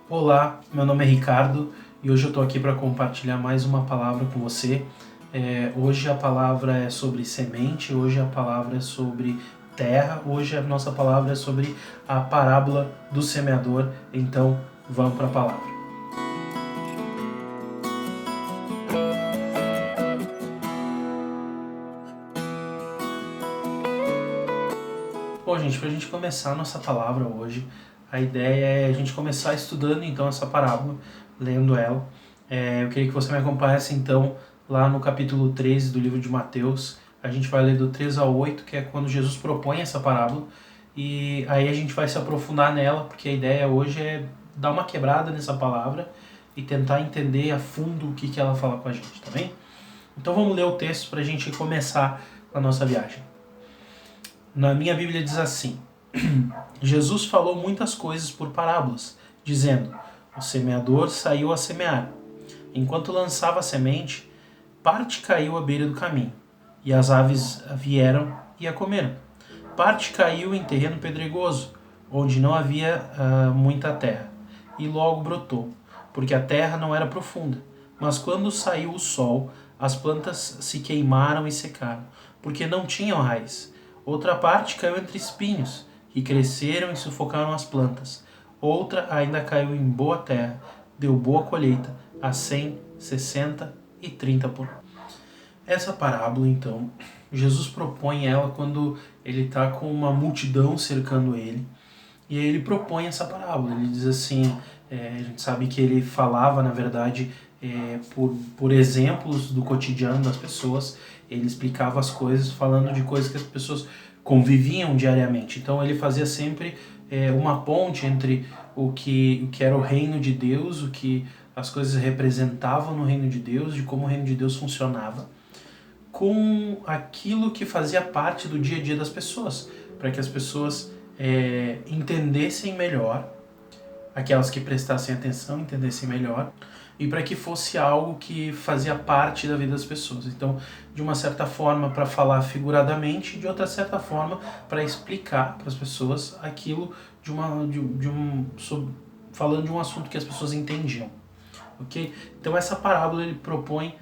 Olá, meu nome é Ricardo e hoje eu estou aqui para compartilhar mais uma palavra com você. Hoje a palavra é sobre semente, hoje a palavra é sobre terra, hoje a nossa palavra é sobre a parábola do semeador. Então vamos para a palavra. Bom, gente, para a gente começar a nossa palavra hoje, a ideia é a gente começar estudando então essa parábola, lendo ela. Eu queria que você me acompanhasse então lá no capítulo 13 do livro de Mateus. A gente vai ler do 3 ao 8, que é quando Jesus propõe essa parábola, e aí a gente vai se aprofundar nela, porque a ideia hoje é dar uma quebrada nessa palavra e tentar entender a fundo o que ela fala com a gente, tá bem? Então vamos ler o texto para a gente começar a nossa viagem. Na minha Bíblia diz assim: Jesus falou muitas coisas por parábolas, dizendo: o semeador saiu a semear. Enquanto lançava a semente, parte caiu à beira do caminho, e as aves vieram e a comeram. Parte caiu em terreno pedregoso, onde não havia muita terra, e logo brotou, porque a terra não era profunda. Mas quando saiu o sol, as plantas se queimaram e secaram, porque não tinham raiz. Outra parte caiu entre espinhos, que cresceram e sufocaram as plantas. Outra ainda caiu em boa terra, deu boa colheita, a 100, 60 e 30 por um. Essa parábola, então, Jesus propõe ela quando ele está com uma multidão cercando ele. E aí ele propõe essa parábola. Ele diz assim, a gente sabe que ele falava, na verdade, por exemplos do cotidiano das pessoas. Ele explicava as coisas falando de coisas que as pessoas conviviam diariamente. Então ele fazia sempre uma ponte entre o que era o reino de Deus, o que as coisas representavam no reino de Deus, de como o reino de Deus funcionava, com aquilo que fazia parte do dia a dia das pessoas, para que as pessoas entendessem melhor, aquelas que prestassem atenção entendessem melhor, e para que fosse algo que fazia parte da vida das pessoas. Então, de uma certa forma, para falar figuradamente, de outra certa forma, para explicar para as pessoas aquilo falando de um assunto que as pessoas entendiam. Okay? Então, essa parábola ele propõe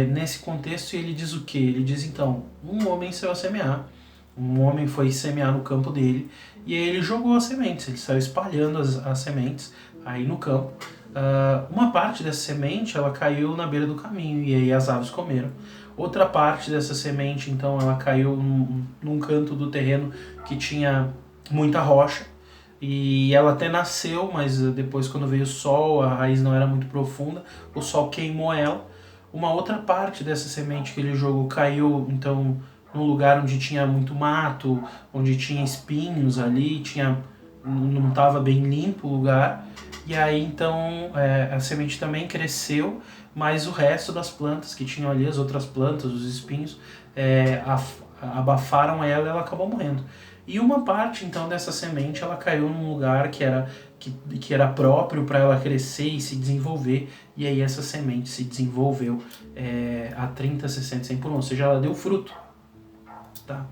nesse contexto, e ele diz o quê? Ele diz, então, um homem saiu a semear, um homem foi semear no campo dele, e aí ele jogou as sementes, ele saiu espalhando as sementes aí no campo. Uma parte dessa semente ela caiu na beira do caminho, e aí as aves comeram. Outra parte dessa semente, então, ela caiu num canto do terreno que tinha muita rocha, e ela até nasceu, mas depois, quando veio o sol, a raiz não era muito profunda, o sol queimou ela. Uma outra parte dessa semente que ele jogou caiu, então, num lugar onde tinha muito mato, onde tinha espinhos ali, não estava bem limpo o lugar. E aí, então, a semente também cresceu, mas o resto das plantas que tinham ali, as outras plantas, os espinhos, abafaram ela e ela acabou morrendo. E uma parte, então, dessa semente, ela caiu num lugar que era próprio para ela crescer e se desenvolver, e aí essa semente se desenvolveu a 30, 60, 100 por 1, ou seja, ela deu fruto. Tá?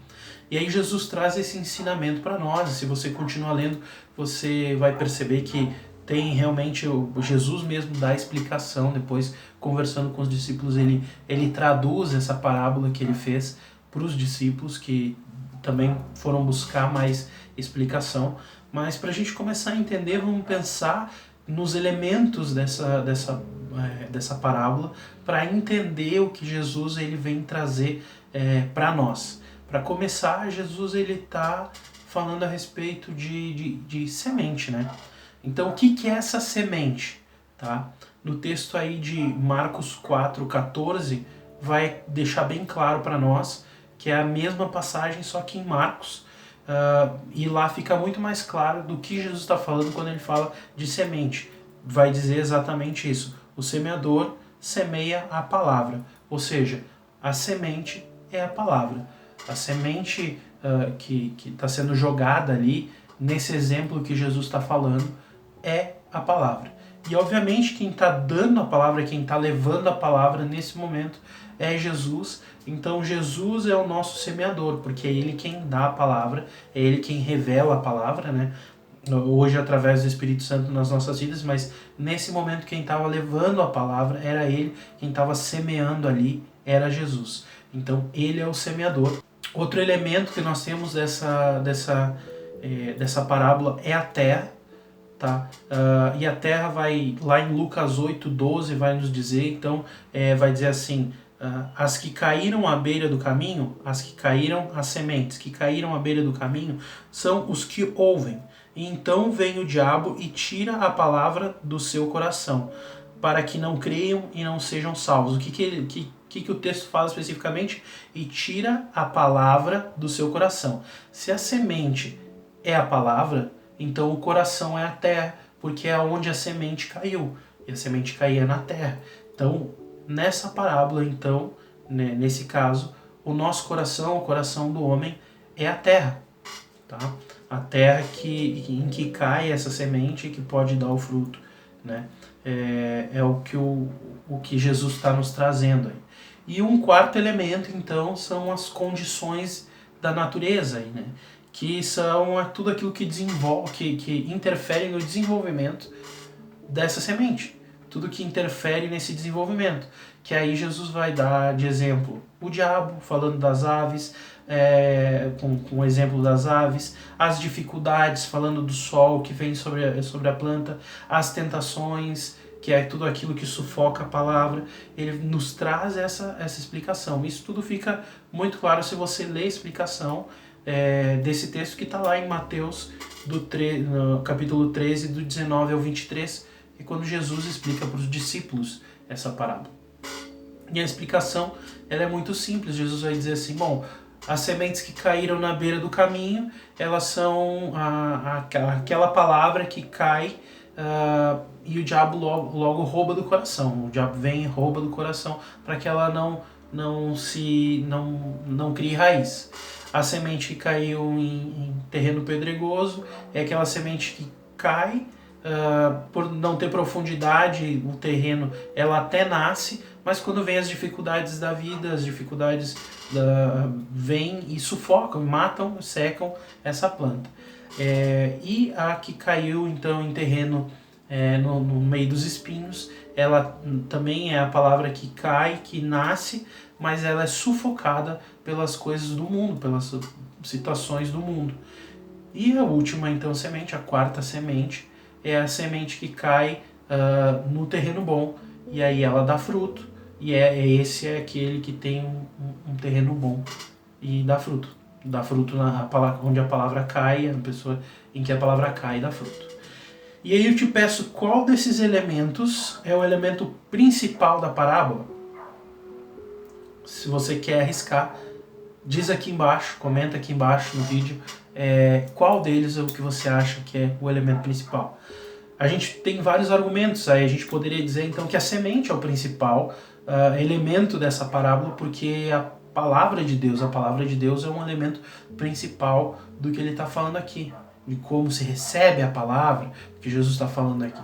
E aí Jesus traz esse ensinamento para nós. Se você continuar lendo, você vai perceber que tem realmente, Jesus mesmo dá explicação depois, conversando com os discípulos, ele traduz essa parábola que ele fez para os discípulos, que também foram buscar mais explicação. Mas para a gente começar a entender, vamos pensar nos elementos dessa parábola para entender o que Jesus ele vem trazer para nós. Para começar, Jesus está falando a respeito de semente, né? Então, o que é essa semente? Tá? No texto aí de Marcos 4,14, vai deixar bem claro para nós que é a mesma passagem, só que em Marcos, e lá fica muito mais claro do que Jesus está falando quando ele fala de semente. Vai dizer exatamente isso. O semeador semeia a palavra, ou seja, a semente é a palavra. A semente que está sendo jogada ali, nesse exemplo que Jesus está falando, é a palavra. E obviamente quem está dando a palavra, quem está levando a palavra nesse momento é Jesus. Então Jesus é o nosso semeador, porque é Ele quem dá a palavra, é Ele quem revela a palavra, né? hoje através do Espírito Santo nas nossas vidas, mas nesse momento quem estava levando a palavra era ele, quem estava semeando ali era Jesus. Então ele é o semeador. Outro elemento que nós temos dessa parábola é a terra. Tá? E a terra vai, lá em Lucas 8:12, vai nos dizer, então, vai dizer assim, as que caíram à beira do caminho, as sementes que caíram à beira do caminho, são os que ouvem. E então vem o diabo e tira a palavra do seu coração, para que não creiam e não sejam salvos. O que o texto fala especificamente? E tira a palavra do seu coração. Se a semente é a palavra, então o coração é a terra, porque é onde a semente caiu. E a semente caía na terra. Então, nessa parábola, então, né, nesse caso, o nosso coração, o coração do homem, é a terra. Tá? A terra em que cai essa semente que pode dar o fruto. Né? É o que Jesus está nos trazendo aí. E um quarto elemento, então, são as condições da natureza aí, né? Que são tudo aquilo que desenvolve, que interfere no desenvolvimento dessa semente. Tudo que interfere nesse desenvolvimento. Que aí Jesus vai dar de exemplo o diabo, falando das aves, com o exemplo das aves, as dificuldades, falando do sol que vem sobre a planta, as tentações, que é tudo aquilo que sufoca a palavra. Ele nos traz essa explicação. Isso tudo fica muito claro se você ler a explicação desse texto que está lá em Mateus, no capítulo 13, do 19 ao 23, é quando Jesus explica para os discípulos essa parábola. E a explicação ela é muito simples. Jesus vai dizer assim, bom, as sementes que caíram na beira do caminho, elas são aquela palavra que cai e o diabo logo rouba do coração. O diabo vem e rouba do coração para que ela não crie raiz. A semente que caiu em terreno pedregoso é aquela semente que cai, por não ter profundidade, o terreno ela até nasce, mas quando vem as dificuldades da vida, as dificuldades vêm e sufocam, matam, secam essa planta. E a que caiu então em terreno no meio dos espinhos, ela também é a palavra que cai, que nasce, mas ela é sufocada pelas coisas do mundo, pelas situações do mundo. E a última então semente, a quarta semente, é a semente que cai no terreno bom, e aí ela dá fruto, e esse é aquele que tem um terreno bom e dá fruto. Dá fruto onde a palavra cai, a pessoa em que a palavra cai dá fruto. E aí eu te peço, qual desses elementos é o elemento principal da parábola? Se você quer arriscar, diz aqui embaixo, comenta aqui embaixo no vídeo, qual deles é o que você acha que é o elemento principal. A gente tem vários argumentos aí, a gente poderia dizer então que a semente é o principal elemento dessa parábola, porque a palavra de Deus é um elemento principal do que ele está falando aqui, de como se recebe a palavra que Jesus está falando aqui.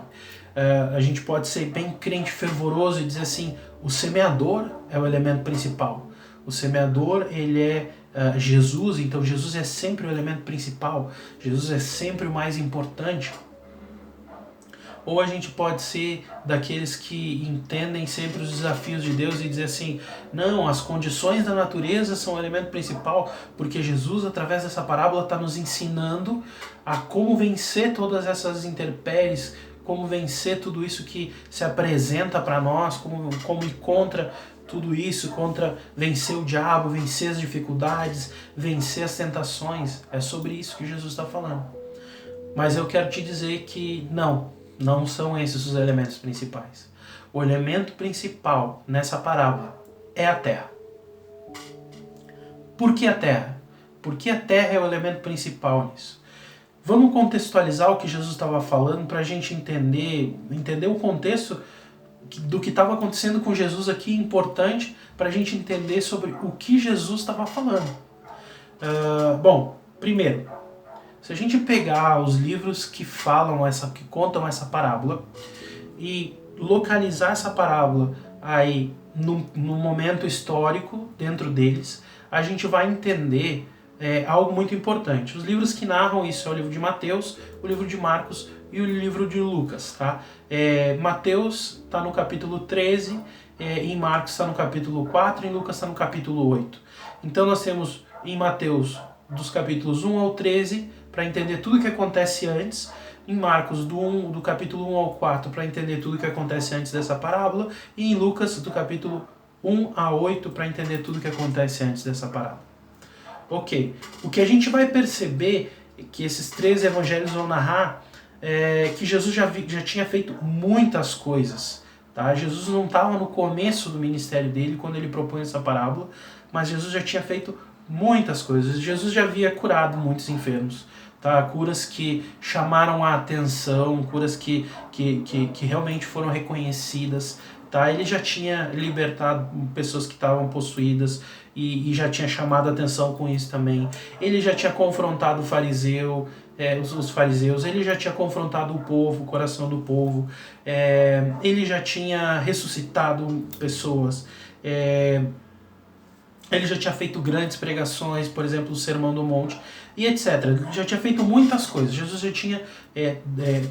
A gente pode ser bem crente fervoroso e dizer assim, o semeador é o elemento principal. O semeador, ele é Jesus, então Jesus é sempre o elemento principal, Jesus é sempre o mais importante. Ou a gente pode ser daqueles que entendem sempre os desafios de Deus e dizer assim, não, as condições da natureza são o elemento principal, porque Jesus, através dessa parábola, está nos ensinando a como vencer todas essas intempéries, como vencer tudo isso que se apresenta para nós, como ir contra tudo isso, contra vencer o diabo, vencer as dificuldades, vencer as tentações. É sobre isso que Jesus está falando. Mas eu quero te dizer que não são esses os elementos principais. O elemento principal nessa parábola é a terra. Por que a terra? Porque a terra é o elemento principal nisso. Vamos contextualizar o que Jesus estava falando para a gente entender o contexto do que estava acontecendo com Jesus aqui, importante para a gente entender sobre o que Jesus estava falando. Bom, primeiro, se a gente pegar os livros que contam essa parábola e localizar essa parábola aí no momento histórico dentro deles, a gente vai entender algo muito importante. Os livros que narram isso é o livro de Mateus, o livro de Marcos e o livro de Lucas. Tá? Mateus está no capítulo 13, em Marcos está no capítulo 4 e em Lucas está no capítulo 8. Então nós temos em Mateus dos capítulos 1 ao 13 para entender tudo o que acontece antes, em Marcos do capítulo 1 ao 4 para entender tudo o que acontece antes dessa parábola, e em Lucas do capítulo 1 a 8 para entender tudo o que acontece antes dessa parábola. Ok, o que a gente vai perceber que esses 3 evangelhos vão narrar é que Jesus já tinha feito muitas coisas. Tá? Jesus não estava no começo do ministério dele quando ele propõe essa parábola, mas Jesus já tinha feito muitas coisas. Jesus já havia curado muitos enfermos, tá? Curas que chamaram a atenção, curas que realmente foram reconhecidas. Tá? Ele já tinha libertado pessoas que estavam possuídas e já tinha chamado a atenção com isso também. Ele já tinha confrontado o fariseu, os fariseus, ele já tinha confrontado o povo, o coração do povo, ele já tinha ressuscitado pessoas, ele já tinha feito grandes pregações, por exemplo, o Sermão do Monte, e etc. Ele já tinha feito muitas coisas. Jesus já tinha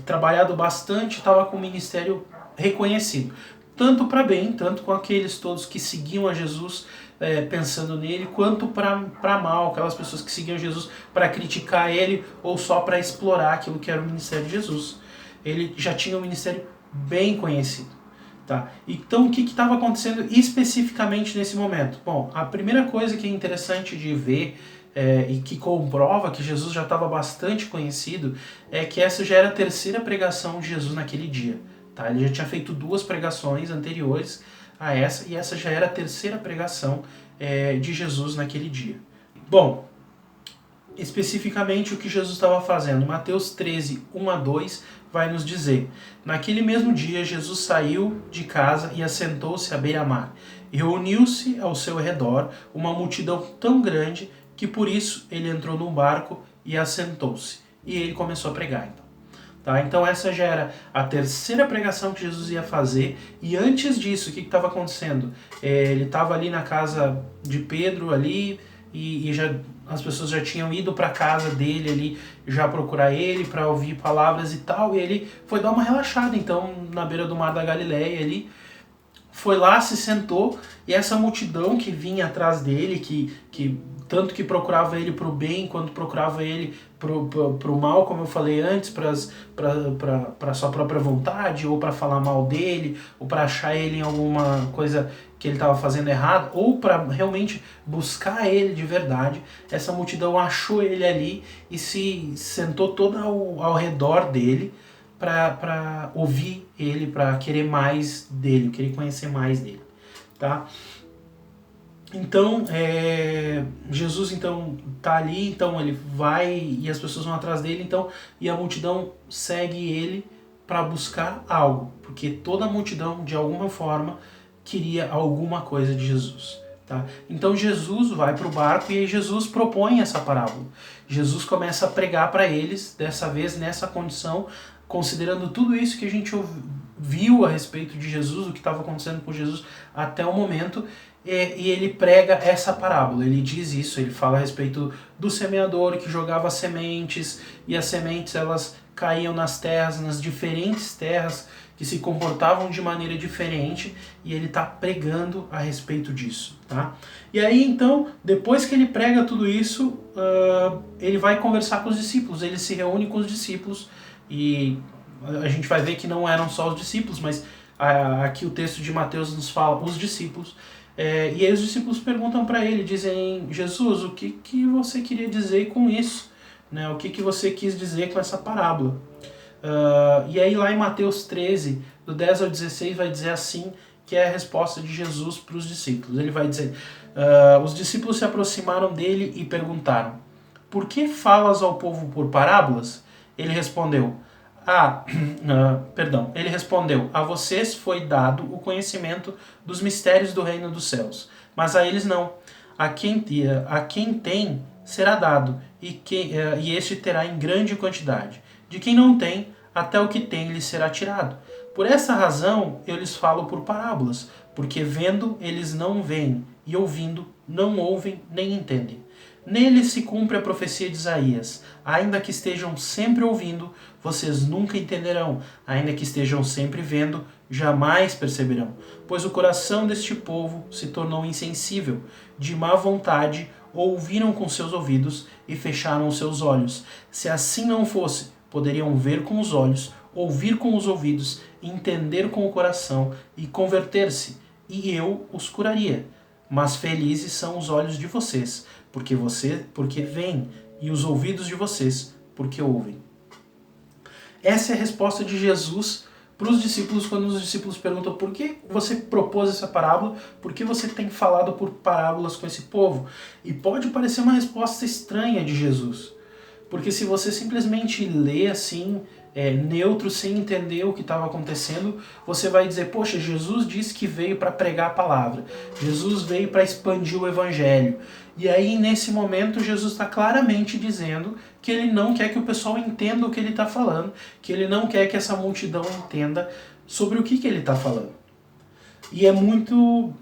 trabalhado bastante, estava com o ministério reconhecido. Tanto para bem, tanto com aqueles todos que seguiam a Jesus pensando nele, quanto para mal, aquelas pessoas que seguiam Jesus para criticar ele ou só para explorar aquilo que era o ministério de Jesus. Ele já tinha um ministério bem conhecido. Tá? Então o que estava acontecendo especificamente nesse momento? Bom, a primeira coisa que é interessante de ver e que comprova que Jesus já estava bastante conhecido é que essa já era a 3ª pregação de Jesus naquele dia. Tá? Ele já tinha feito 2 pregações anteriores a essa, e essa já era a 3ª pregação de Jesus naquele dia. Bom, especificamente o que Jesus estava fazendo, Mateus 13, 1 a 2 vai nos dizer: naquele mesmo dia Jesus saiu de casa e assentou-se à beira-mar, e reuniu-se ao seu redor uma multidão tão grande que por isso ele entrou num barco e assentou-se, e ele começou a pregar. Tá? Então essa já era a 3ª pregação que Jesus ia fazer, e antes disso, o que estava acontecendo? Ele estava ali na casa de Pedro, ali, e as pessoas já tinham ido para a casa dele ali, já procurar ele para ouvir palavras e tal, e ele foi dar uma relaxada, então, na beira do mar da Galileia ali, foi lá, se sentou, e essa multidão que vinha atrás dele, que tanto que procurava ele para o bem, quanto procurava ele para o mal, como eu falei antes, para sua própria vontade, ou para falar mal dele, ou para achar ele em alguma coisa que ele estava fazendo errado, ou para realmente buscar ele de verdade. Essa multidão achou ele ali e se sentou toda ao redor dele para ouvir ele, para querer mais dele, querer conhecer mais dele. Tá? Então, Jesus então tá ali, então ele vai e as pessoas vão atrás dele, então, e a multidão segue ele para buscar algo, porque toda a multidão, de alguma forma, queria alguma coisa de Jesus. Tá? Então Jesus vai para o barco e aí Jesus propõe essa parábola. Jesus começa a pregar para eles, dessa vez nessa condição, considerando tudo isso que a gente viu a respeito de Jesus, o que estava acontecendo com Jesus até o momento, e ele prega essa parábola. Ele diz isso, ele fala a respeito do semeador que jogava sementes, e as sementes elas caíam nas terras, nas diferentes terras que se comportavam de maneira diferente, e ele está pregando a respeito disso. Tá? E aí então, depois que ele prega tudo isso, ele vai conversar com os discípulos, ele se reúne com os discípulos, e a gente vai ver que não eram só os discípulos, mas aqui o texto de Mateus nos fala os discípulos, e aí os discípulos perguntam para ele, dizem: Jesus, o que você queria dizer com isso? Né? O que você quis dizer com essa parábola? E aí lá em Mateus 13, do 10 ao 16, vai dizer assim, que é a resposta de Jesus para os discípulos. Ele vai dizer: os discípulos se aproximaram dele e perguntaram: por que falas ao povo por parábolas? Ele respondeu: ele respondeu: a vocês foi dado o conhecimento dos mistérios do reino dos céus, mas a eles não. A quem tem será dado, e este terá em grande quantidade. De quem não tem, até o que tem lhe será tirado. Por essa razão eu lhes falo por parábolas, porque vendo eles não veem, e ouvindo não ouvem nem entendem. Nele se cumpre a profecia de Isaías. Ainda que estejam sempre ouvindo, vocês nunca entenderão. Ainda que estejam sempre vendo, jamais perceberão. Pois o coração deste povo se tornou insensível. De má vontade, ouviram com seus ouvidos e fecharam os seus olhos. Se assim não fosse, poderiam ver com os olhos, ouvir com os ouvidos, entender com o coração e converter-se, e eu os curaria. Mas felizes são os olhos de vocês, porque veem, e os ouvidos de vocês, porque ouvem. Essa é a resposta de Jesus para os discípulos quando os discípulos perguntam por que você propôs essa parábola, por que você tem falado por parábolas com esse povo. E pode parecer uma resposta estranha de Jesus, porque se você simplesmente lê assim, neutro, sem entender o que estava acontecendo, você vai dizer, poxa, Jesus disse que veio para pregar a palavra, Jesus veio para expandir o evangelho. E aí, nesse momento, Jesus está claramente dizendo que ele não quer que o pessoal entenda o que ele está falando, que ele não quer que essa multidão entenda sobre o que ele está falando. E é muito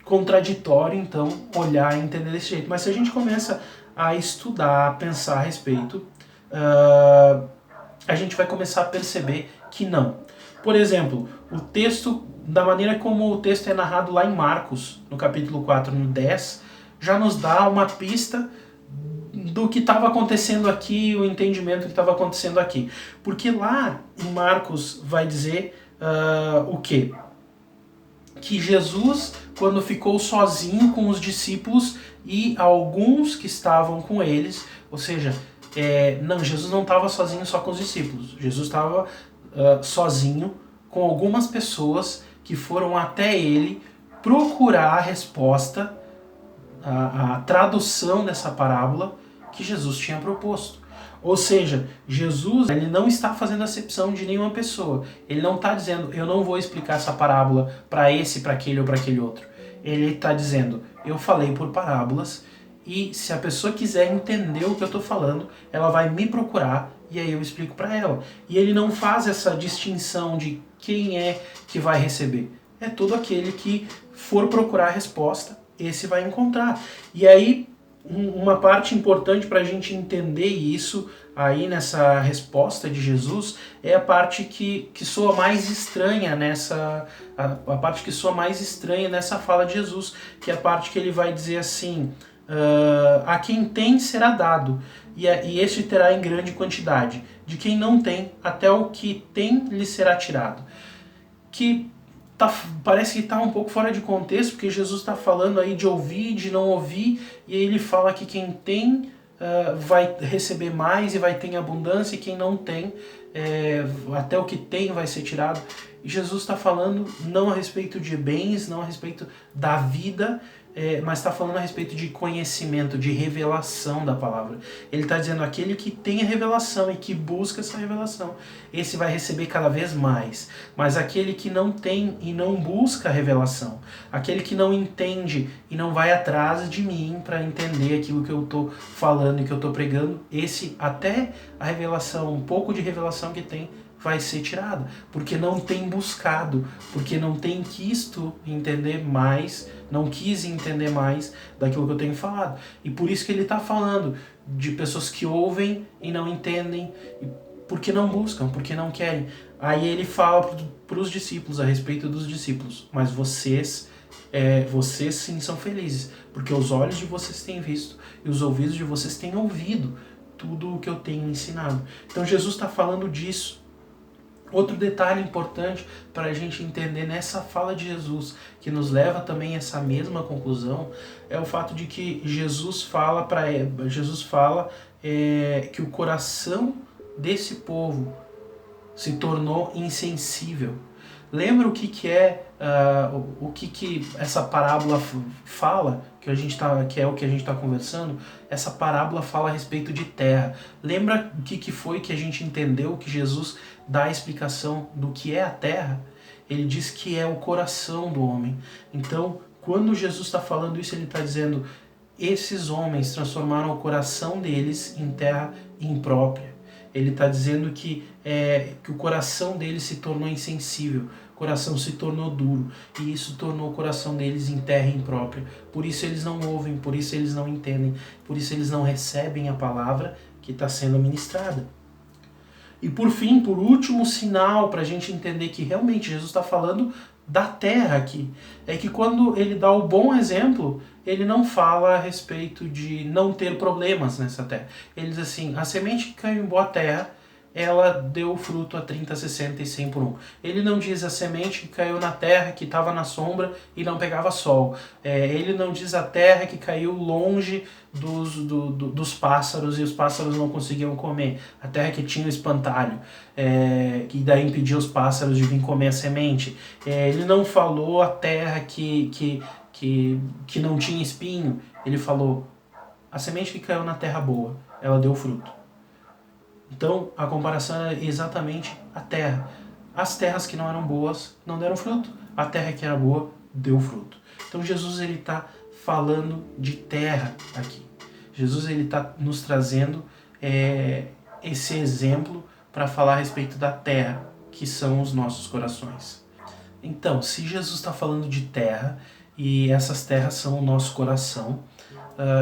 contraditório, então, olhar e entender desse jeito. Mas se a gente começa a estudar, a pensar a respeito, a gente vai começar a perceber que não. Por exemplo, o texto, da maneira como o texto é narrado lá em Marcos, no capítulo 4, no 10, já nos dá uma pista do que estava acontecendo aqui, o entendimento que estava acontecendo aqui. Porque lá em Marcos vai dizer o quê? Que Jesus, quando ficou sozinho com os discípulos e alguns que estavam com eles, ou seja, Jesus não estava sozinho só com os discípulos, Jesus estava sozinho com algumas pessoas que foram até ele procurar a resposta, a tradução dessa parábola que Jesus tinha proposto. Ou seja, Jesus, ele não está fazendo acepção de nenhuma pessoa. Ele não está dizendo, eu não vou explicar essa parábola para esse, para aquele ou para aquele outro. Ele está dizendo, eu falei por parábolas e se a pessoa quiser entender o que eu estou falando, ela vai me procurar e aí eu explico para ela. E ele não faz essa distinção de quem é que vai receber. É todo aquele que for procurar a resposta, esse vai encontrar. E aí, uma parte importante para a gente entender isso aí nessa resposta de Jesus é a parte que soa mais estranha a parte que soa mais estranha nessa fala de Jesus, que é a parte que ele vai dizer assim, a quem tem será dado, e este terá em grande quantidade, de quem não tem, até o que tem lhe será tirado. Que parece que está um pouco fora de contexto, porque Jesus está falando aí de ouvir, de não ouvir, e aí ele fala que quem tem vai receber mais e vai ter em abundância, e quem não tem, até o que tem vai ser tirado. E Jesus está falando não a respeito de bens, não a respeito da vida, mas está falando a respeito de conhecimento, de revelação da palavra. Ele está dizendo aquele que tem a revelação e que busca essa revelação, esse vai receber cada vez mais. Mas aquele que não tem e não busca a revelação, aquele que não entende e não vai atrás de mim para entender aquilo que eu estou falando e que eu estou pregando, esse até a revelação, um pouco de revelação que tem, vai ser tirada, porque não tem buscado, porque não tem quisto entender mais, não quis entender mais daquilo que eu tenho falado. E por isso que ele está falando de pessoas que ouvem e não entendem, porque não buscam, porque não querem. Aí ele fala para os discípulos, a respeito dos discípulos, mas vocês sim são felizes, porque os olhos de vocês têm visto e os ouvidos de vocês têm ouvido tudo o que eu tenho ensinado. Então Jesus está falando disso. Outro detalhe importante para a gente entender nessa fala de Jesus, que nos leva também a essa mesma conclusão, é o fato de que Jesus fala que o coração desse povo se tornou insensível. Lembra o que essa parábola fala, que é o que a gente está conversando? Essa parábola fala a respeito de terra. Lembra o que foi que a gente entendeu, que Jesus dá a explicação do que é a terra? Ele diz que é o coração do homem. Então, quando Jesus está falando isso, ele está dizendo, esses homens transformaram o coração deles em terra imprópria. Ele está dizendo que o coração deles se tornou insensível, o coração se tornou duro, e isso tornou o coração deles em terra imprópria. Por isso eles não ouvem, por isso eles não entendem, por isso eles não recebem a palavra que está sendo ministrada. E por fim, por último sinal, para a gente entender que realmente Jesus está falando da terra aqui, é que quando ele dá o bom exemplo, ele não fala a respeito de não ter problemas nessa terra. Ele diz assim, a semente que caiu em boa terra, ela deu fruto a 30, 60 e 100 por um. Ele não diz a semente que caiu na terra, que estava na sombra e não pegava sol. Ele não diz a terra que caiu longe dos pássaros e os pássaros não conseguiam comer. A terra que tinha o espantalho, que daí impedia os pássaros de vir comer a semente. Ele não falou a terra que não tinha espinho. Ele falou, a semente que caiu na terra boa, ela deu fruto. Então, a comparação é exatamente a terra. As terras que não eram boas não deram fruto. A terra que era boa deu fruto. Então, Jesus está falando de terra aqui. Jesus está nos trazendo esse exemplo para falar a respeito da terra, que são os nossos corações. Então, se Jesus está falando de terra, e essas terras são o nosso coração,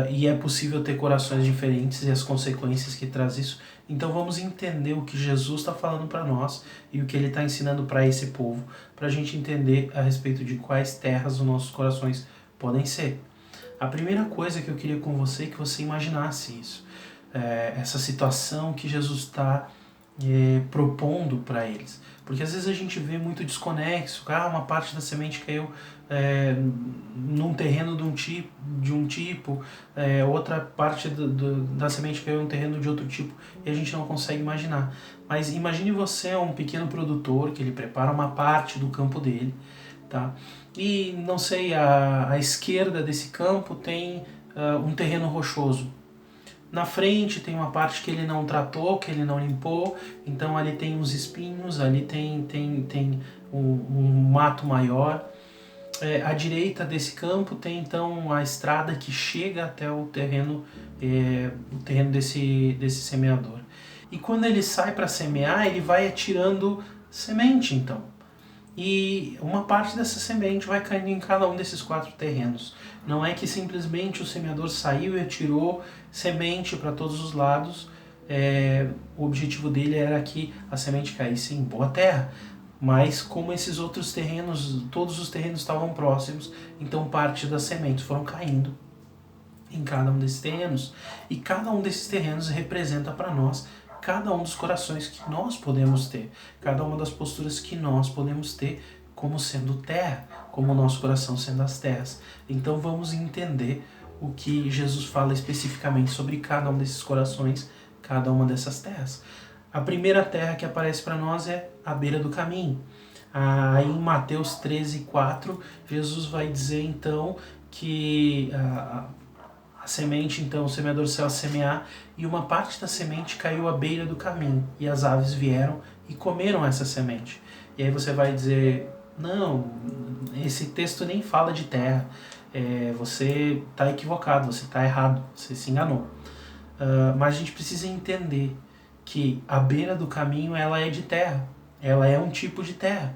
e é possível ter corações diferentes e as consequências que traz isso, então vamos entender o que Jesus está falando para nós e o que ele está ensinando para esse povo, para a gente entender a respeito de quais terras os nossos corações podem ser. A primeira coisa que eu queria com você é que você imaginasse isso, essa situação que Jesus está propondo para eles. Porque às vezes a gente vê muito desconexo, uma parte da semente caiu num terreno de um tipo, outra parte da semente caiu num terreno de outro tipo, e a gente não consegue imaginar. Mas imagine você um pequeno produtor que ele prepara uma parte do campo dele, tá? E não sei, à esquerda desse campo tem um terreno rochoso. Na frente tem uma parte que ele não tratou, que ele não limpou, então ali tem uns espinhos, ali tem um mato maior. À direita desse campo tem então a estrada que chega até o terreno desse semeador. E quando ele sai para semear, ele vai atirando semente então. E uma parte dessa semente vai caindo em cada um desses 4 terrenos. Não é que simplesmente o semeador saiu e atirou semente para todos os lados. O objetivo dele era que a semente caísse em boa terra. Mas como esses outros terrenos, todos os terrenos estavam próximos, então parte das sementes foram caindo em cada um desses terrenos. E cada um desses terrenos representa para nós cada um dos corações que nós podemos ter, cada uma das posturas que nós podemos ter como sendo terra, como o nosso coração sendo as terras. Então vamos entender o que Jesus fala especificamente sobre cada um desses corações, cada uma dessas terras. A primeira terra que aparece para nós é a beira do caminho. Aí em Mateus 13:4, Jesus vai dizer então que a semente, então, o semeador saiu a semear e uma parte da semente caiu à beira do caminho e as aves vieram e comeram essa semente. E aí você vai dizer, não, esse texto nem fala de terra, você está equivocado, você está errado, você se enganou. Mas a gente precisa entender que a beira do caminho ela é de terra, ela é um tipo de terra.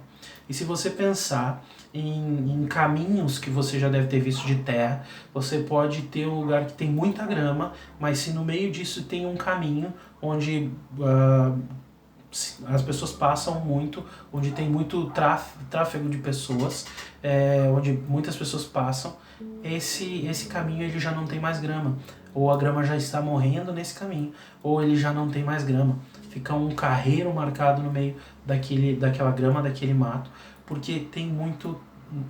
E se você pensar em caminhos que você já deve ter visto de terra, você pode ter um lugar que tem muita grama, mas se no meio disso tem um caminho onde as pessoas passam muito, onde tem muito tráfego de pessoas, onde muitas pessoas passam, esse caminho ele já não tem mais grama, ou a grama já está morrendo nesse caminho, ou ele já não tem mais grama. Fica um carreiro marcado no meio daquela grama, daquele mato, porque tem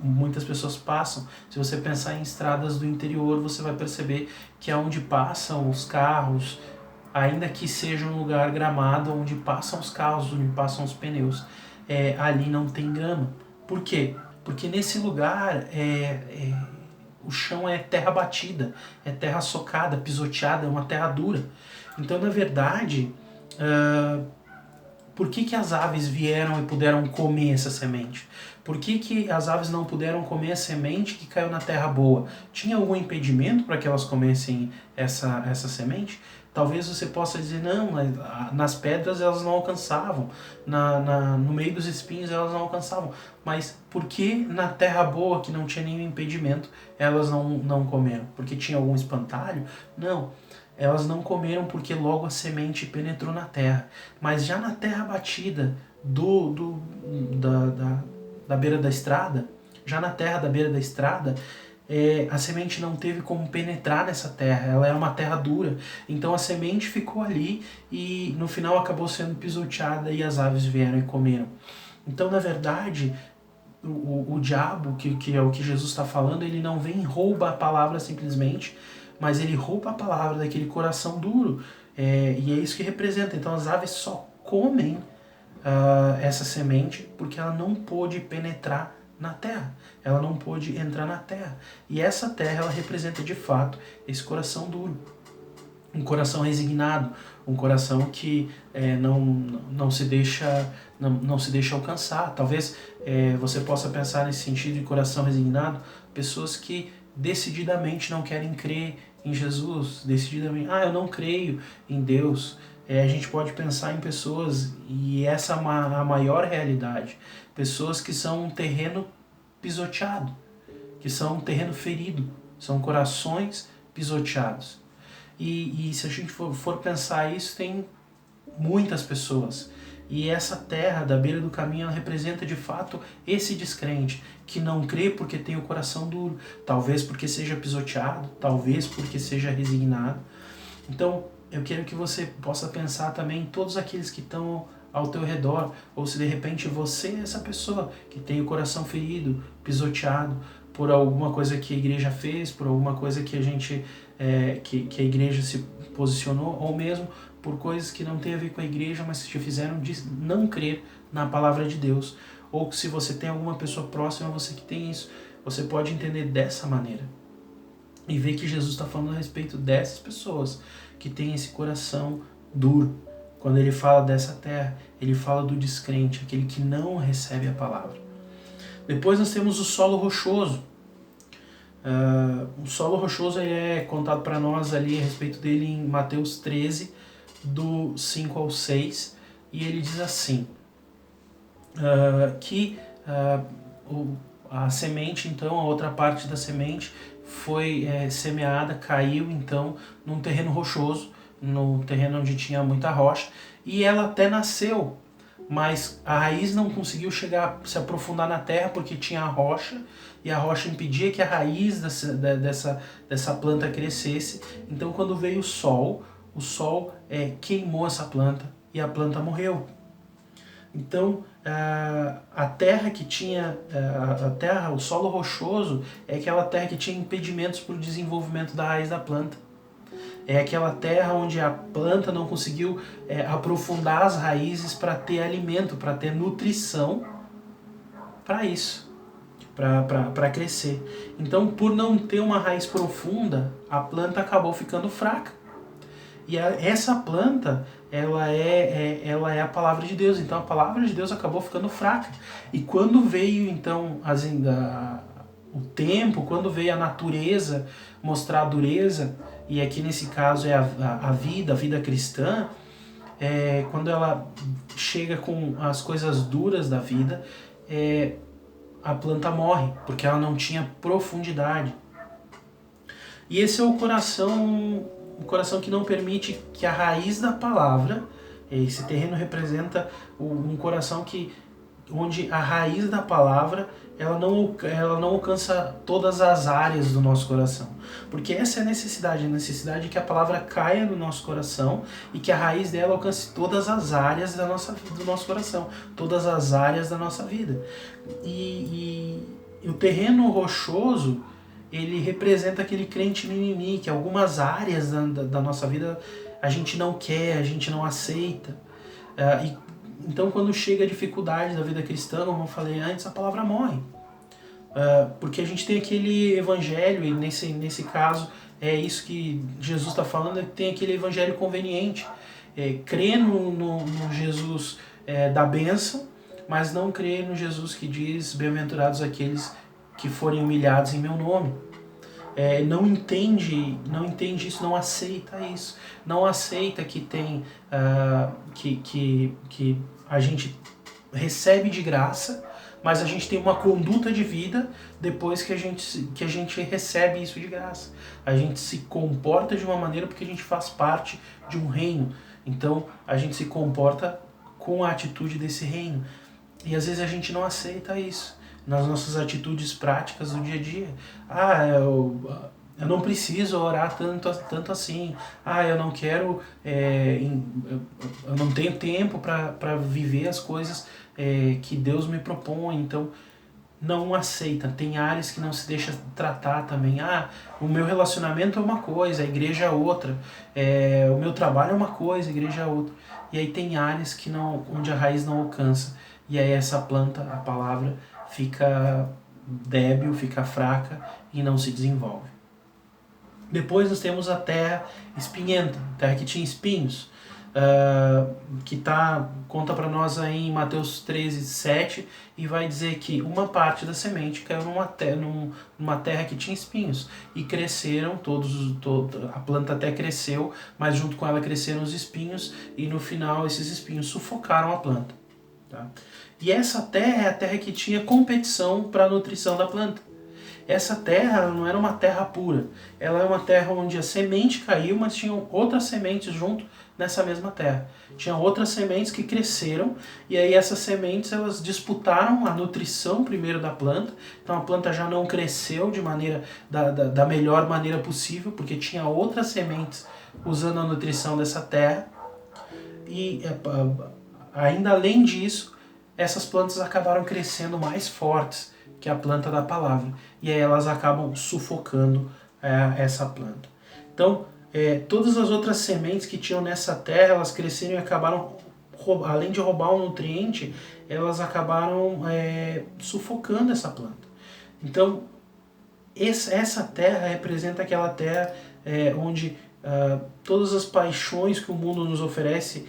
muitas pessoas passam. Se você pensar em estradas do interior, você vai perceber que é onde passam os carros, ainda que seja um lugar gramado, onde passam os carros, onde passam os pneus, ali não tem grama. Por quê? Porque nesse lugar o chão é terra batida, é terra socada, pisoteada, é uma terra dura. Então, na verdade, por que as aves vieram e puderam comer essa semente? Por que as aves não puderam comer a semente que caiu na terra boa? Tinha algum impedimento para que elas comessem essa semente? Talvez você possa dizer, não, nas pedras elas não alcançavam, no meio dos espinhos elas não alcançavam. Mas por que na terra boa, que não tinha nenhum impedimento, elas não comeram? Porque tinha algum espantalho? Não. Elas não comeram porque logo a semente penetrou na terra. Mas já na terra batida da beira da estrada, já na terra da beira da estrada, a semente não teve como penetrar nessa terra, ela era uma terra dura, então a semente ficou ali e no final acabou sendo pisoteada e as aves vieram e comeram. Então, na verdade, o diabo, que é o que Jesus está falando, ele não vem e rouba a palavra simplesmente, mas ele rouba a palavra daquele coração duro, e é isso que representa. Então as aves só comem essa semente porque ela não pôde penetrar na terra, ela não pôde entrar na terra. E essa terra, ela representa de fato esse coração duro, um coração resignado, um coração que não se deixa alcançar. Talvez você possa pensar nesse sentido de coração resignado, pessoas que decididamente não querem crer em Jesus, decididamente, eu não creio em Deus. A gente pode pensar em pessoas, e essa é a maior realidade, pessoas que são um terreno pisoteado, que são um terreno ferido, são corações pisoteados. E se a gente for pensar isso, tem muitas pessoas. E essa terra da beira do caminho, ela representa de fato esse descrente, que não crê porque tem o coração duro, talvez porque seja pisoteado, talvez porque seja resignado. Então, eu quero que você possa pensar também em todos aqueles que estão ao teu redor, ou se de repente você é essa pessoa que tem o coração ferido, pisoteado por alguma coisa que a igreja fez, por alguma coisa que que a igreja se posicionou, ou mesmo por coisas que não tem a ver com a igreja, mas que te fizeram não crer na palavra de Deus. Ou se você tem alguma pessoa próxima a você que tem isso, você pode entender dessa maneira e ver que Jesus está falando a respeito dessas pessoas que têm esse coração duro. Quando ele fala dessa terra, ele fala do descrente, aquele que não recebe a palavra. Depois nós temos o solo rochoso. O solo rochoso é contado para nós ali a respeito dele em Mateus 13, do 5 ao 6, e ele diz assim, que a semente, então, a outra parte da semente foi semeada, caiu então num terreno rochoso, no terreno onde tinha muita rocha, e ela até nasceu, mas a raiz não conseguiu se aprofundar na terra porque tinha a rocha, e a rocha impedia que a raiz dessa planta crescesse. Então quando veio o sol queimou essa planta e a planta morreu. Então a terra que tinha, o solo rochoso é aquela terra que tinha impedimentos para o desenvolvimento da raiz da planta. É aquela terra onde a planta não conseguiu aprofundar as raízes para ter alimento, para ter nutrição para isso, para crescer. Então, por não ter uma raiz profunda, a planta acabou ficando fraca. E essa planta, ela é a palavra de Deus. Então, a palavra de Deus acabou ficando fraca. E quando veio, então, o tempo, quando veio a natureza mostrar a dureza, e aqui nesse caso é a vida cristã, quando ela chega com as coisas duras da vida, a planta morre, porque ela não tinha profundidade. E esse é o coração que não permite que a raiz da palavra, esse terreno representa um coração onde a raiz da palavra ela não alcança todas as áreas do nosso coração. Porque essa é a necessidade de que a palavra caia no nosso coração e que a raiz dela alcance todas as áreas do nosso coração, todas as áreas da nossa vida. E o terreno rochoso, ele representa aquele crente mimimi, que algumas áreas da nossa vida a gente não quer, a gente não aceita. Então, quando chega a dificuldade da vida cristã, como eu falei antes, a palavra morre. Porque a gente tem aquele evangelho, e nesse caso é isso que Jesus está falando, tem aquele evangelho conveniente. Crer no Jesus da bênção, mas não crer no Jesus que diz, bem-aventurados aqueles que forem humilhados em meu nome. não entende isso, não aceita isso, não aceita que tem que a gente recebe de graça, mas a gente tem uma conduta de vida depois que a gente recebe isso de graça. A gente se comporta de uma maneira porque a gente faz parte de um reino. Então a gente se comporta com a atitude desse reino. E às vezes a gente não aceita isso nas nossas atitudes práticas do dia a dia. Eu não preciso orar tanto assim. Eu não quero, eu não tenho tempo para viver as coisas que Deus me propõe. Então não aceita. Tem áreas que não se deixa tratar também. O meu relacionamento é uma coisa, a igreja é outra. O meu trabalho é uma coisa, a igreja é outra. E aí tem áreas que não, onde a raiz não alcança. E aí essa planta, a palavra, fica débil, fica fraca e não se desenvolve. Depois nós temos a terra espinhenta, terra que tinha espinhos, que conta para nós aí em Mateus 13:7, e vai dizer que uma parte da semente caiu numa terra que tinha espinhos, e cresceram, a planta até cresceu, mas junto com ela cresceram os espinhos, e no final esses espinhos sufocaram a planta. Tá? E essa terra é a terra que tinha competição para a nutrição da planta. Essa terra não era uma terra pura, ela é uma terra onde a semente caiu, mas tinham outras sementes junto nessa mesma terra. Tinha outras sementes que cresceram, e aí essas sementes elas disputaram a nutrição primeiro da planta. Então a planta já não cresceu de maneira da melhor maneira possível, porque tinha outras sementes usando a nutrição dessa terra. E ainda além disso, essas plantas acabaram crescendo mais fortes que a planta da palavra, e aí elas acabam sufocando essa planta. Então, todas as outras sementes que tinham nessa terra, elas cresceram e acabaram, além de roubar um nutriente, elas acabaram sufocando essa planta. Então, essa terra representa aquela terra onde todas as paixões que o mundo nos oferece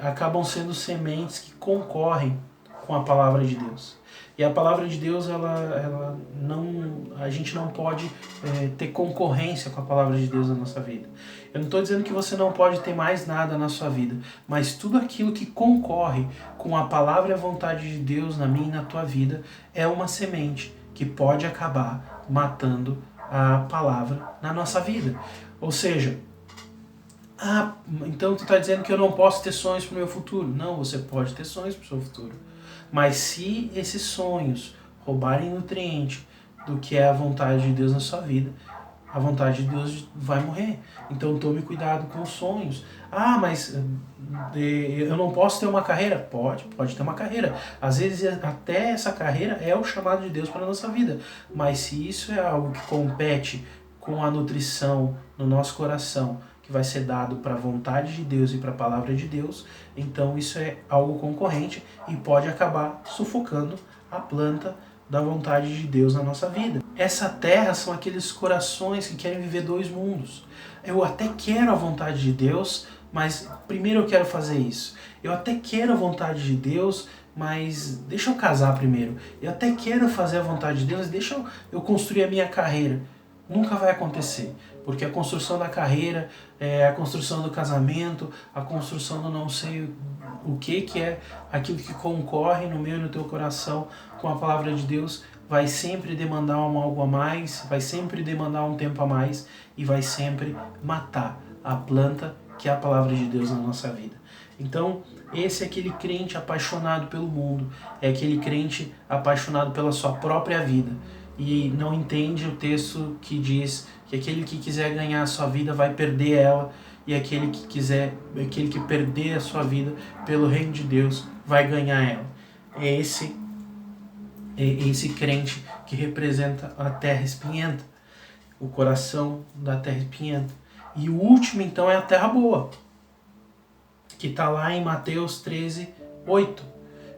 acabam sendo sementes que concorrem com a palavra de Deus. E a palavra de Deus, a gente não pode ter concorrência com a palavra de Deus na nossa vida. Eu não estou dizendo que você não pode ter mais nada na sua vida, mas tudo aquilo que concorre com a palavra e a vontade de Deus na minha e na tua vida é uma semente que pode acabar matando a palavra na nossa vida. Ou seja, então tu está dizendo que eu não posso ter sonhos para o meu futuro. Não, você pode ter sonhos para o seu futuro. Mas se esses sonhos roubarem nutriente do que é a vontade de Deus na sua vida, a vontade de Deus vai morrer. Então tome cuidado com os sonhos. Mas eu não posso ter uma carreira? Pode ter uma carreira. Às vezes até essa carreira é o chamado de Deus para a nossa vida. Mas se isso é algo que compete com a nutrição no nosso coração, que vai ser dado para a vontade de Deus e para a palavra de Deus, então isso é algo concorrente e pode acabar sufocando a planta da vontade de Deus na nossa vida. Essa terra são aqueles corações que querem viver dois mundos. Eu até quero a vontade de Deus, mas primeiro eu quero fazer isso. Eu até quero a vontade de Deus, mas deixa eu casar primeiro. Eu até quero fazer a vontade de Deus, deixa eu construir a minha carreira. Nunca vai acontecer, porque a construção da carreira, a construção do casamento, a construção do não sei o que é aquilo que concorre no meu e no teu coração com a palavra de Deus, vai sempre demandar algo a mais, vai sempre demandar um tempo a mais e vai sempre matar a planta que é a palavra de Deus na nossa vida. Então, esse é aquele crente apaixonado pelo mundo, é aquele crente apaixonado pela sua própria vida, e não entende o texto que diz que aquele que quiser ganhar a sua vida vai perder ela, e aquele que perder a sua vida pelo reino de Deus vai ganhar ela. É esse crente que representa a terra espinhenta, o coração da terra espinhenta. E o último então é a terra boa, que está lá em Mateus 13:8,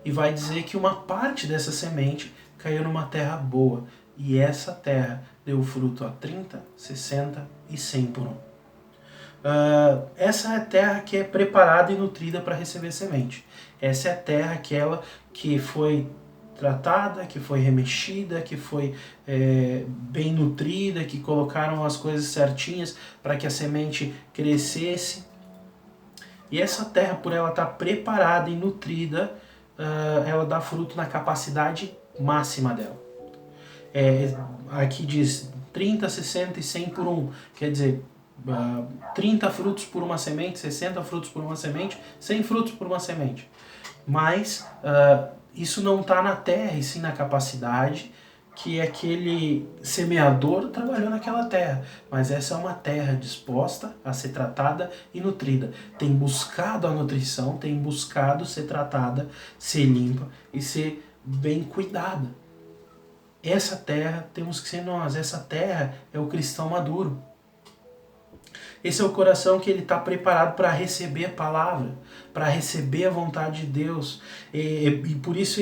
e vai dizer que uma parte dessa semente caiu numa terra boa, e essa terra deu fruto a 30, 60 e 100 por um. Essa é a terra que é preparada e nutrida para receber semente. Essa é a terra aquela que foi tratada, que foi remexida, que foi bem nutrida, que colocaram as coisas certinhas para que a semente crescesse. E essa terra, por ela estar preparada e nutrida, ela dá fruto na capacidade máxima dela. Aqui diz 30, 60 e 100 por um, quer dizer, 30 frutos por uma semente, 60 frutos por uma semente, 100 frutos por uma semente. Mas isso não está na terra, e sim na capacidade que aquele semeador trabalhou naquela terra. Mas essa é uma terra disposta a ser tratada e nutrida. Tem buscado a nutrição, tem buscado ser tratada, ser limpa e ser bem cuidada. Essa terra temos que ser nós, essa terra é o cristão maduro. Esse é o coração que ele está preparado para receber a palavra, para receber a vontade de Deus. E por isso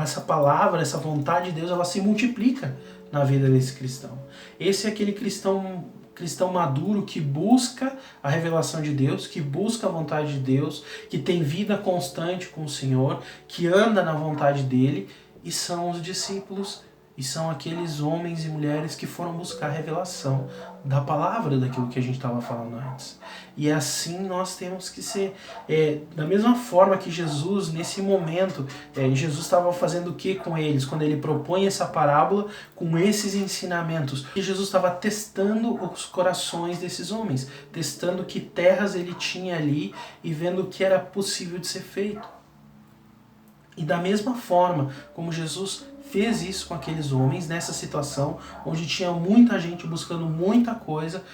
essa palavra, essa vontade de Deus, ela se multiplica na vida desse cristão. Esse é aquele cristão maduro que busca a revelação de Deus, que busca a vontade de Deus, que tem vida constante com o Senhor, que anda na vontade dele, e são os discípulos. E são aqueles homens e mulheres que foram buscar a revelação da palavra, daquilo que a gente estava falando antes. E assim nós temos que ser. Da mesma forma que Jesus, nesse momento, Jesus estava fazendo o que com eles? Quando ele propõe essa parábola com esses ensinamentos. E Jesus estava testando os corações desses homens, testando que terras ele tinha ali e vendo o que era possível de ser feito. E da mesma forma como Jesus fez isso com aqueles homens, nessa situação, onde tinha muita gente buscando muita coisa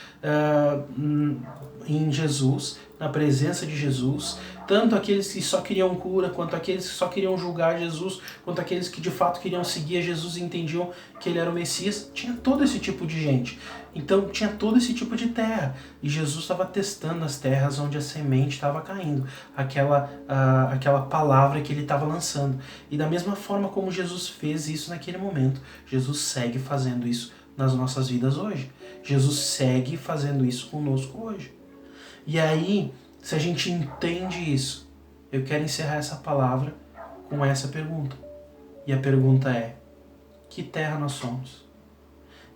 em Jesus, na presença de Jesus, tanto aqueles que só queriam cura, quanto aqueles que só queriam julgar Jesus, quanto aqueles que de fato queriam seguir a Jesus e entendiam que ele era o Messias, tinha todo esse tipo de gente. Então tinha todo esse tipo de terra, e Jesus estava testando as terras onde a semente estava caindo, aquela palavra que ele estava lançando. E da mesma forma como Jesus fez isso naquele momento, Jesus segue fazendo isso nas nossas vidas hoje. Jesus segue fazendo isso conosco hoje. E aí, se a gente entende isso, eu quero encerrar essa palavra com essa pergunta. E a pergunta é: que terra nós somos?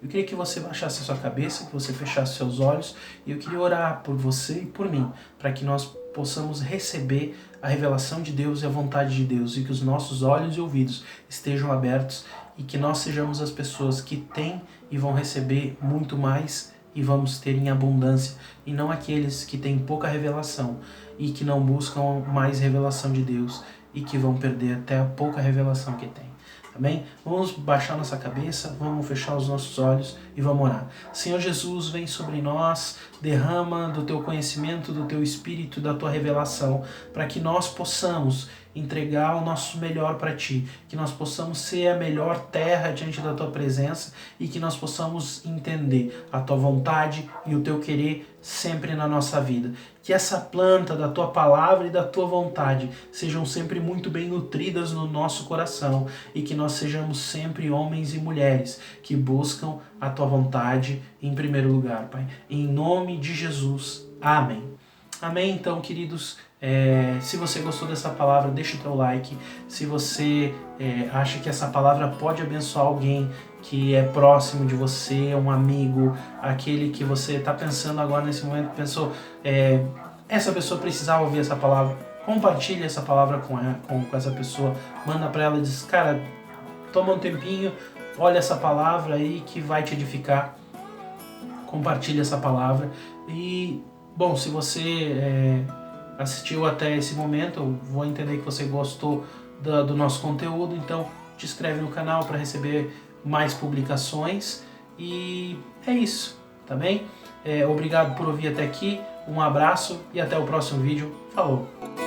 Eu queria que você baixasse a sua cabeça, que você fechasse seus olhos, e eu queria orar por você e por mim, para que nós possamos receber a revelação de Deus e a vontade de Deus, e que os nossos olhos e ouvidos estejam abertos, e que nós sejamos as pessoas que têm e vão receber muito mais e vamos ter em abundância, e não aqueles que têm pouca revelação e que não buscam mais revelação de Deus e que vão perder até a pouca revelação que têm. Amém? Vamos baixar nossa cabeça, vamos fechar os nossos olhos e vamos orar. Senhor Jesus, vem sobre nós, derrama do teu conhecimento, do teu espírito, da tua revelação, para que nós possamos entregar o nosso melhor para ti, que nós possamos ser a melhor terra diante da tua presença e que nós possamos entender a tua vontade e o teu querer sempre na nossa vida. Que essa planta da tua palavra e da tua vontade sejam sempre muito bem nutridas no nosso coração e que nós sejamos sempre homens e mulheres que buscam a tua vontade em primeiro lugar, Pai. Em nome de Jesus. Amém. Amém, então, queridos. Se você gostou dessa palavra, deixa o teu like. Se você acha que essa palavra pode abençoar alguém que é próximo de você, um amigo, aquele que você está pensando agora nesse momento, pensou, essa pessoa precisava ouvir essa palavra, compartilha essa palavra com essa pessoa, manda para ela e diz, cara, toma um tempinho, olha essa palavra aí que vai te edificar, compartilha essa palavra. E, bom, se você assistiu até esse momento, eu vou entender que você gostou do nosso conteúdo, então te inscreve no canal para receber mais publicações, e é isso, tá bem? Obrigado por ouvir até aqui, um abraço e até o próximo vídeo. Falou!